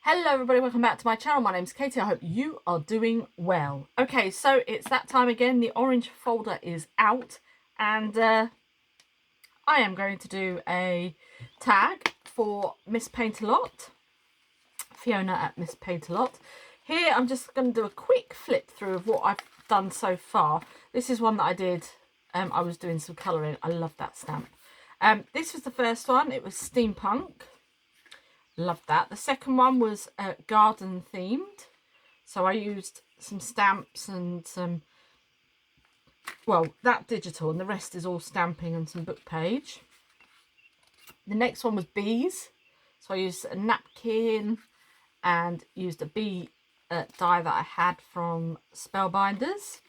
Hello everybody, welcome back to my channel. My name's Katie. I hope you are doing well. Okay, so it's that time again. The orange folder is out and I am going to do a tag for Miss Paint-A-Lot, Fiona at Miss Paint-A-Lot. Here I'm just going to do a quick flip through of what I've done so far. This is one that I did, I was doing some colouring. I love that stamp. This was the first one. It was steampunk. Loved that. The second one was garden themed, so I used some stamps and some, well, that digital, and the rest is all stamping and some book page. The next one was bees, so I used a napkin and used a bee die that I had from Spellbinders.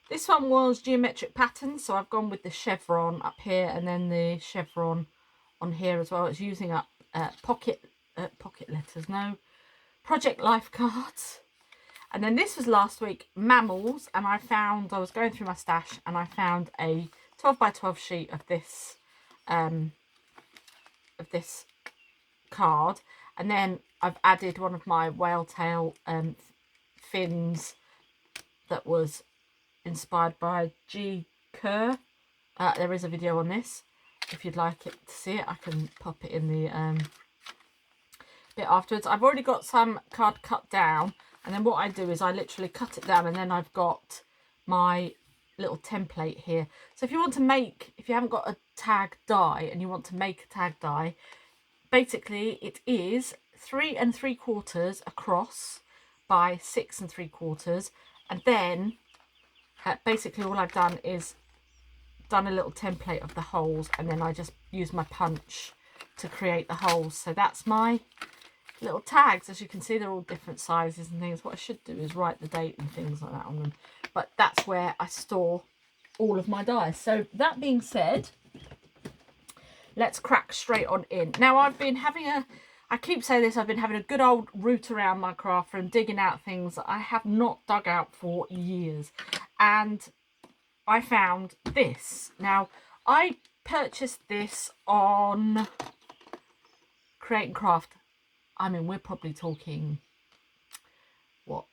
This one was geometric patterns, so I've gone with the chevron up here and then the chevron on here as well. It's using up pocket letters, no, project life cards. And then this was last week, mammals, and I was going through my stash and I found a 12 by 12 sheet of this card, and then I've added one of my whale tail fins that was inspired by G. Kerr. There is a video on this if you'd like it to see it. I can pop it in the bit afterwards. I've already got some card cut down, and then what I do is I literally cut it down, and then I've got my little template here. So if you want to make, if you haven't got a tag die and you want to make a tag die, basically it is 3 3/4 across by 6 3/4, and then basically all I've done is done a little template of the holes, and then I just use my punch to create the holes. So that's my little tags. As you can see, they're all different sizes and things. What I should do is write the date and things like that on them, but that's where I store all of my dies. So that being said, let's crack straight on in. Now I've been having I keep saying this, I've been having a good old root around my craft room, digging out things that I have not dug out for years, and I found this. Now I purchased this on Create and Craft. I mean, we're probably talking, what,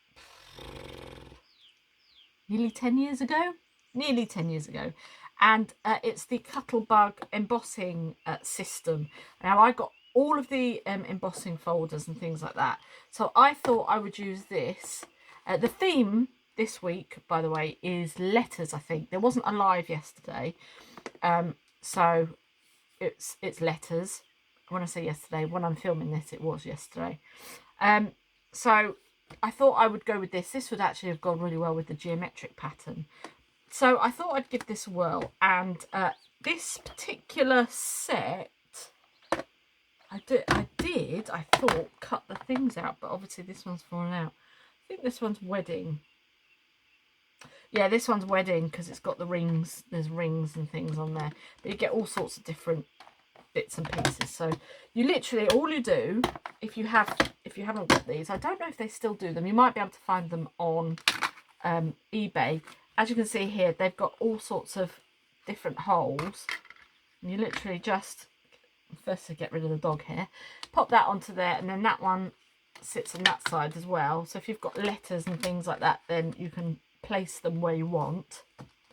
nearly 10 years ago? Nearly 10 years ago. And it's the Cuttlebug embossing system. Now, I got all of the embossing folders and things like that. So I thought I would use this. The theme this week, by the way, is letters, I think. There wasn't a live yesterday. So it's letters. When I say yesterday, when I'm filming this, it was yesterday. So I thought I would go with this. This would actually have gone really well with the geometric pattern. So I thought I'd give this a whirl. And this particular set, I thought, cut the things out. But obviously this one's fallen out. I think this one's wedding. Yeah, this one's wedding because it's got the rings. There's rings and things on there. But you get all sorts of different bits and pieces. So you literally, all you do, if you haven't got these, I don't know if they still do them, you might be able to find them on eBay. As you can see here, they've got all sorts of different holes, and you literally just, first to get rid of the dog hair, pop that onto there, and then that one sits on that side as well. So if you've got letters and things like that, then you can place them where you want.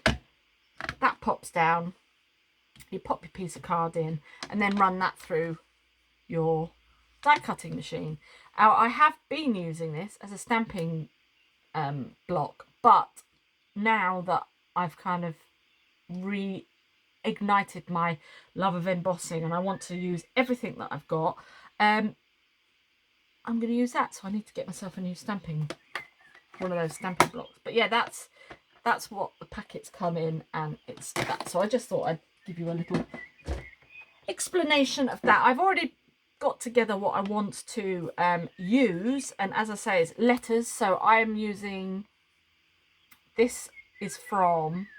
That pops down. You pop your piece of card in and then run that through your die cutting machine. Now, I have been using this as a stamping block, but now that I've kind of reignited my love of embossing and I want to use everything that I've got, I'm going to use that. So I need to get myself a new one of those stamping blocks. But yeah, that's what the packets come in, and it's that. So I just thought I'd give you a little explanation of that. I've already got together what I want to use, and as I say, it's letters. So I am using, this is from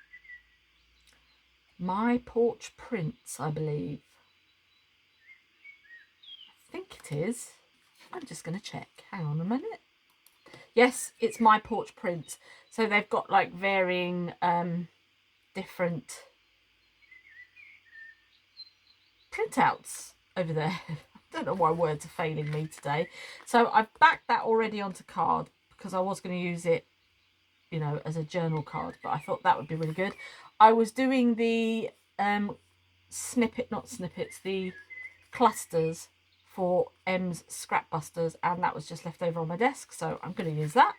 My Porch Prints, I believe. I think it is. I'm just going to check. Hang on a minute. Yes, it's My Porch Prints. So they've got like varying different printouts over there. I don't know why words are failing me today. So I've backed that already onto card because I was going to use it, you know, as a journal card, but I thought that would be really good. I was doing the the clusters for M's Scrap Busters, and that was just left over on my desk, so I'm going to use that.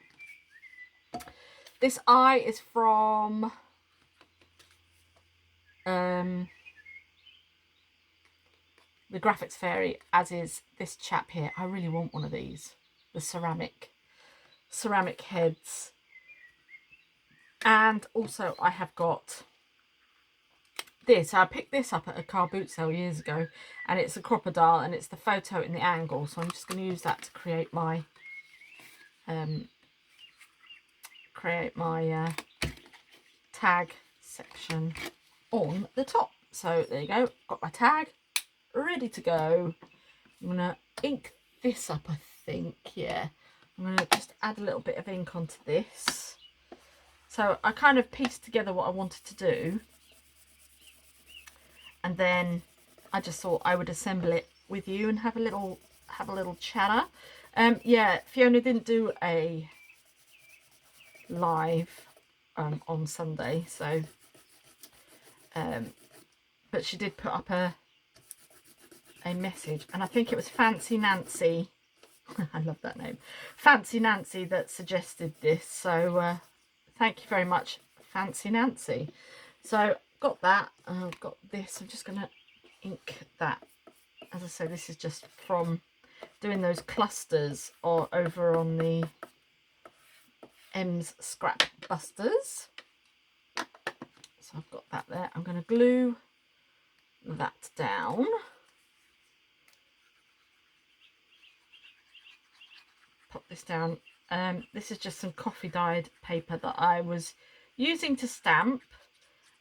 This eye is from the Graphics Fairy, as is this chap here. I really want one of these, the ceramic heads. And also I have got this. I picked this up at a car boot sale years ago, and it's a crocodile, and it's the photo in the angle, so I'm just going to use that to create my tag section on the top. So there you go, got my tag ready to go. I'm going to ink this up, I think. Yeah, I'm going to just add a little bit of ink onto this. So I kind of pieced together what I wanted to do, and then I just thought I would assemble it with you and have a little chatter. Yeah, Fiona didn't do a live on Sunday, so but she did put up a message, and I think it was Fancy Nancy. I love that name, Fancy Nancy, that suggested this. So thank you very much, Fancy Nancy. So got that, and I've got this. I'm just going to ink that. As I say, this is just from doing those clusters or over on the M's Scrap Busters. So I've got that there. I'm going to glue that down. Pop this down. This is just some coffee dyed paper that I was using to stamp,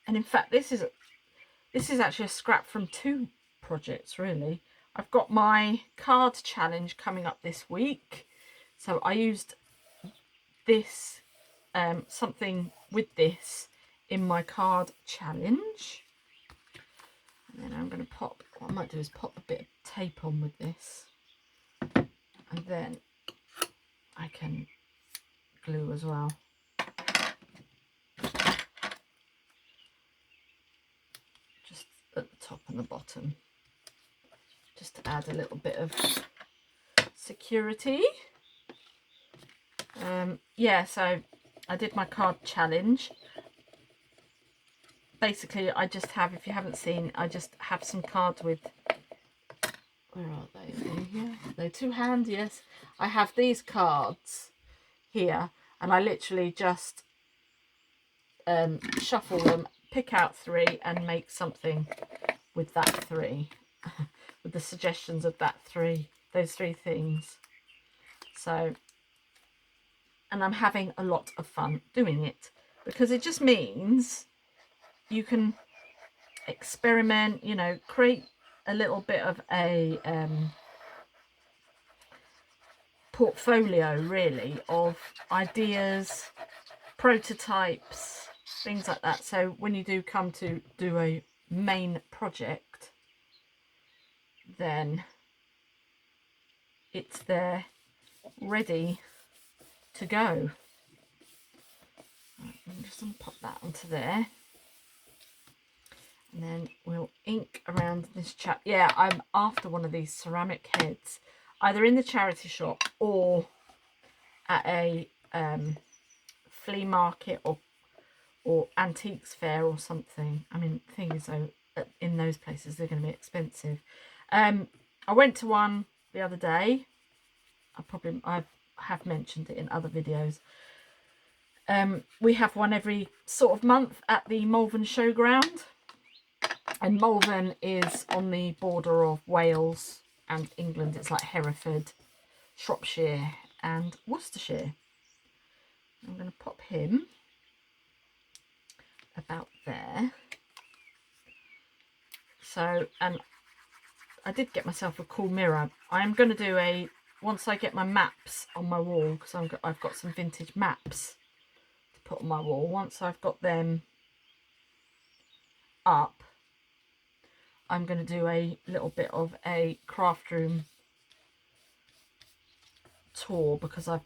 and in fact this is actually a scrap from two projects, really. I've got my card challenge coming up this week, so I used this something with this in my card challenge. And then I'm going to pop, what I might do is pop a bit of tape on with this, and then I can glue as well. Just at the top and the bottom, just to add a little bit of security. Yeah, so I did my card challenge. Basically, I just have, if you haven't seen, I just have some cards with, where are they? Yeah, they're two hand, yes. I have these cards here, and I literally just shuffle them, pick out three, and make something with that three, with the suggestions of that three, those three things. So, and I'm having a lot of fun doing it, because it just means you can experiment, you know, create a little bit of a portfolio, really, of ideas, prototypes, things like that. So when you do come to do a main project, then it's there ready to go. I'm just going to pop that onto there, and then we'll ink around this chap. Yeah, I'm after one of these ceramic heads, either in the charity shop or at a flea market or antiques fair or something. I mean, the thing is, though, in those places they're going to be expensive. I went to one the other day. I have mentioned it in other videos. We have one every sort of month at the Malvern Showground, and Malvern is on the border of Wales and England. It's like Hereford, Shropshire and Worcestershire. I'm going to pop him about there. So, and I did get myself a cool mirror. I am going to do a, once I get my maps on my wall, because I've got some vintage maps to put on my wall. Once I've got them up, I'm going to do a little bit of a craft room tour because I've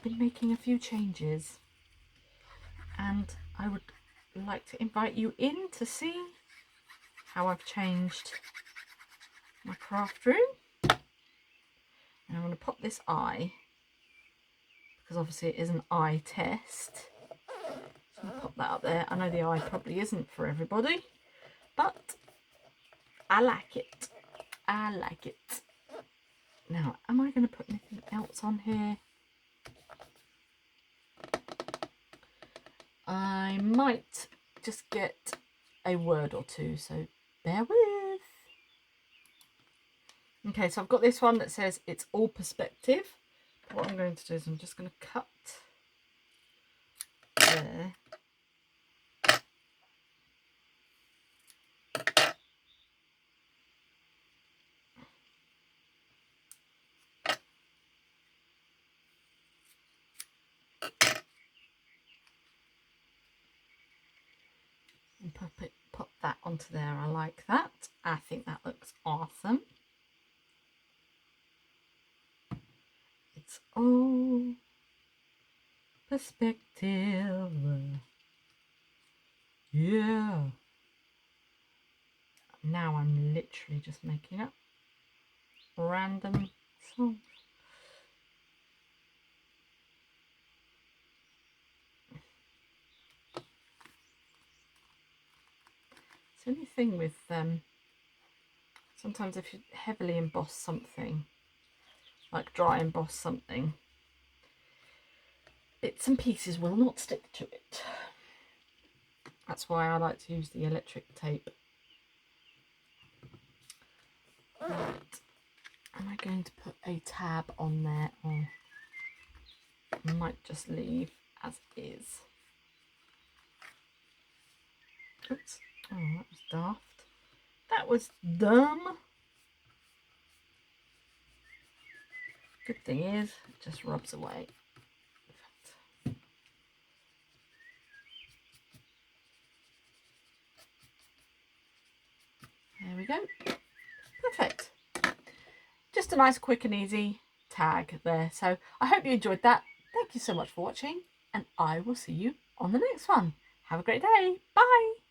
been making a few changes, and I would like to invite you in to see how I've changed my craft room. And I'm going to pop this eye, because obviously it is an eye test. So I'll pop that up there. I know the eye probably isn't for everybody, but I like it. I like it. Now, am I going to put anything else on here? I might just get a word or two, so bear with. Okay, so I've got this one that says it's all perspective. What I'm going to do is I'm just going to cut there. And pop that onto there. I like that. I think that looks awesome. It's all perspective. Yeah. Now I'm literally just making up random songs. It's the only thing with sometimes if you heavily emboss something, like dry emboss something, bits and pieces will not stick to it. That's why I like to use the electric tape. Right. Am I going to put a tab on there, or I might just leave as is? Oops. Oh, that was daft. That was dumb. Good thing is, it just rubs away. There we go. Perfect. Just a nice, quick and easy tag there. So I hope you enjoyed that. Thank you so much for watching, and I will see you on the next one. Have a great day. Bye.